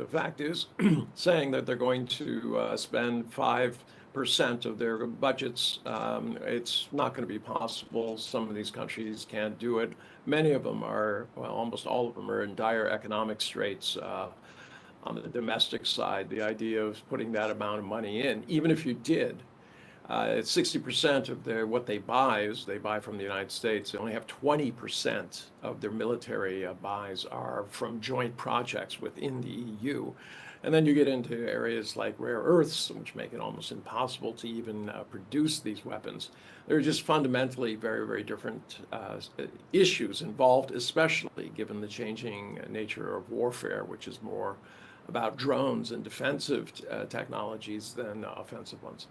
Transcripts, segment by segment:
the fact is, saying that they're going to spend 5% of their budgets, it's not going to be possible. Some of these countries can't do it. Many of them are, well, almost all of them are in dire economic straits. On the domestic side, the idea of putting that amount of money in, even if you did, it's 60% of what they buy is they buy from the United States. They only have 20% of their military buys are from joint projects within the EU. And then you get into areas like rare earths, which make it almost impossible to even produce these weapons. They're just fundamentally very, very different issues involved, especially given the changing nature of warfare, which is more about drones and defensive technologies than offensive ones.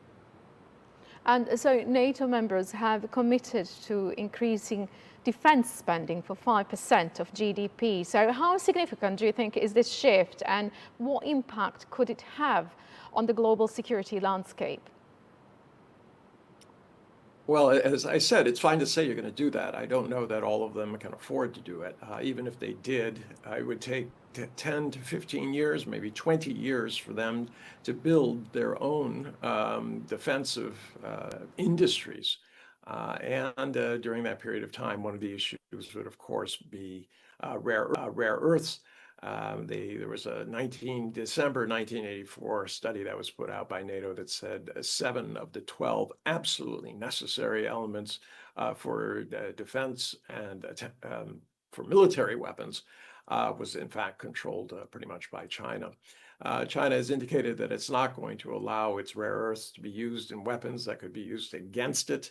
And so NATO members have committed to increasing defense spending for 5% of GDP. So how significant do you think is this shift, and what impact could it have on the global security landscape? Well, as I said, it's fine to say you're going to do that. I don't know that all of them can afford to do it. Even if they did, it would take 10 to 15 years, maybe 20 years for them to build their own defensive industries. And during that period of time, one of the issues would, of course, be rare earths. There was a December 1984 study that was put out by NATO that said 7 of the 12 absolutely necessary elements for defense and for military weapons was in fact controlled pretty much by China. China has indicated that it's not going to allow its rare earths to be used in weapons that could be used against it.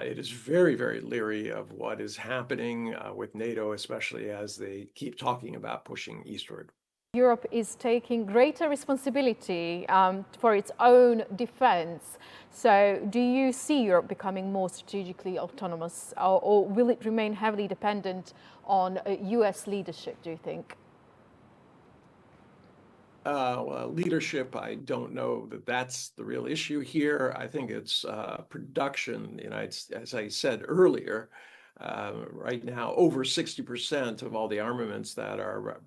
It is very, very leery of what is happening with NATO, especially as they keep talking about pushing eastward. Europe is taking greater responsibility for its own defense. So do you see Europe becoming more strategically autonomous, or will it remain heavily dependent on US leadership, do you think? Well, leadership, I don't know that that's the real issue here. I think it's production. As I said earlier, right now, over 60% of all the armaments that are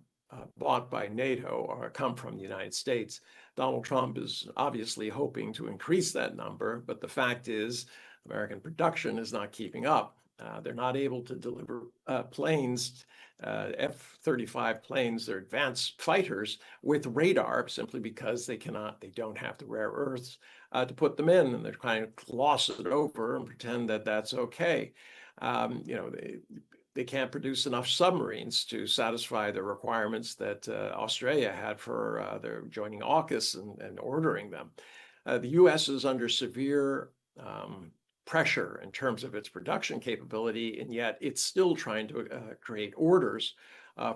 bought by NATO come from the United States. Donald Trump is obviously hoping to increase that number, but the fact is American production is not keeping up. They're not able to deliver planes, F-35 planes, they're advanced fighters with radar, simply because they don't have the rare earths to put them in, and they're trying to gloss it over and pretend that that's okay. They can't produce enough submarines to satisfy the requirements that Australia had for their joining AUKUS and ordering them. The U.S. is under severe pressure in terms of its production capability, and yet it's still trying to create orders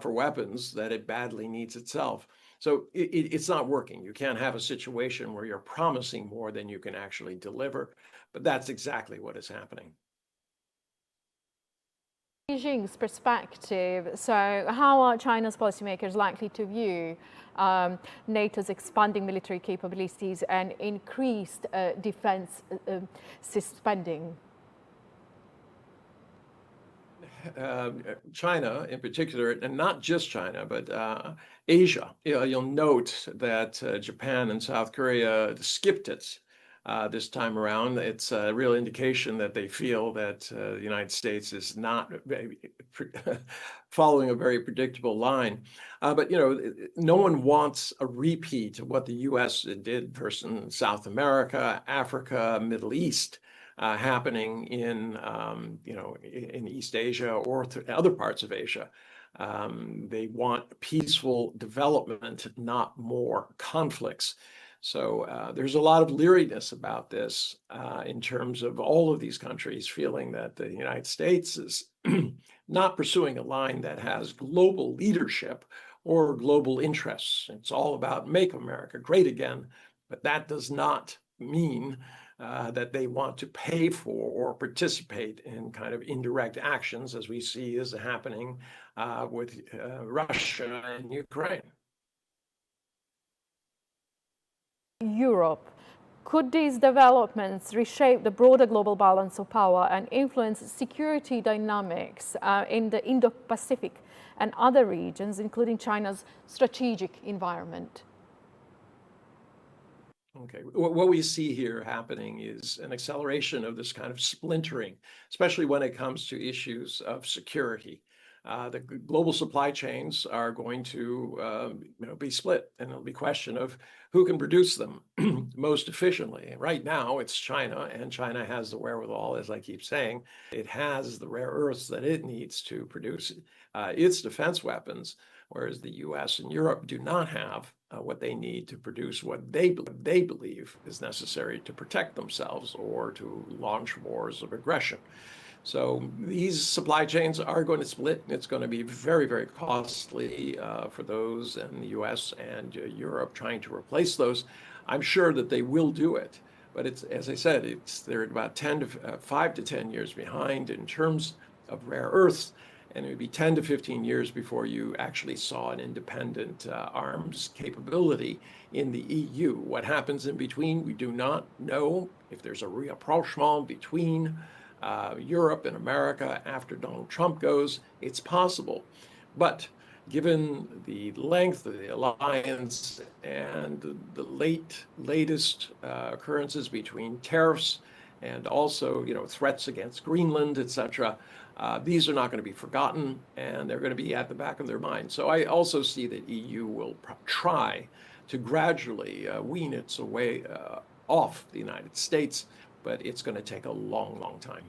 for weapons that it badly needs itself. So it's not working. You can't have a situation where you're promising more than you can actually deliver, but that's exactly what is happening. Beijing's perspective, so how are China's policymakers likely to view NATO's expanding military capabilities and increased defense spending? China in particular, and not just China, but Asia. You'll note that Japan and South Korea skipped it this time around. It's a real indication that they feel that the United States is not following a very predictable line. But no one wants a repeat of what the U.S. did first in South America, Africa, Middle East, happening in East Asia or other parts of Asia. They want peaceful development, not more conflicts. So there's a lot of leeriness about this in terms of all of these countries feeling that the United States is not pursuing a line that has global leadership or global interests. It's all about make America great again, but that does not mean that they want to pay for or participate in kind of indirect actions, as we see is happening with Russia and Ukraine. Europe. Could these developments reshape the broader global balance of power and influence security dynamics in the Indo-Pacific and other regions, including China's strategic environment? Okay, what we see here happening is an acceleration of this kind of splintering, especially when it comes to issues of security. The global supply chains are going to be split, and it'll be a question of who can produce them most efficiently. Right now, it's China, and China has the wherewithal, as I keep saying. It has the rare earths that it needs to produce its defense weapons, whereas the US and Europe do not have what they need to produce what they believe is necessary to protect themselves or to launch wars of aggression. So these supply chains are going to split. It's going to be very, very costly for those in the US and Europe trying to replace those. I'm sure that they will do it. But it's, as I said, they're about 5 to 10 years behind in terms of rare earths. And it would be 10 to 15 years before you actually saw an independent arms capability in the EU. What happens in between, we do not know. If there's a rapprochement between Europe and America after Donald Trump goes, it's possible. But given the length of the alliance and the latest occurrences between tariffs and also, threats against Greenland, etc., these are not going to be forgotten, and they're going to be at the back of their mind. So I also see that EU will try to gradually wean its way off the United States, but it's going to take a long, long time.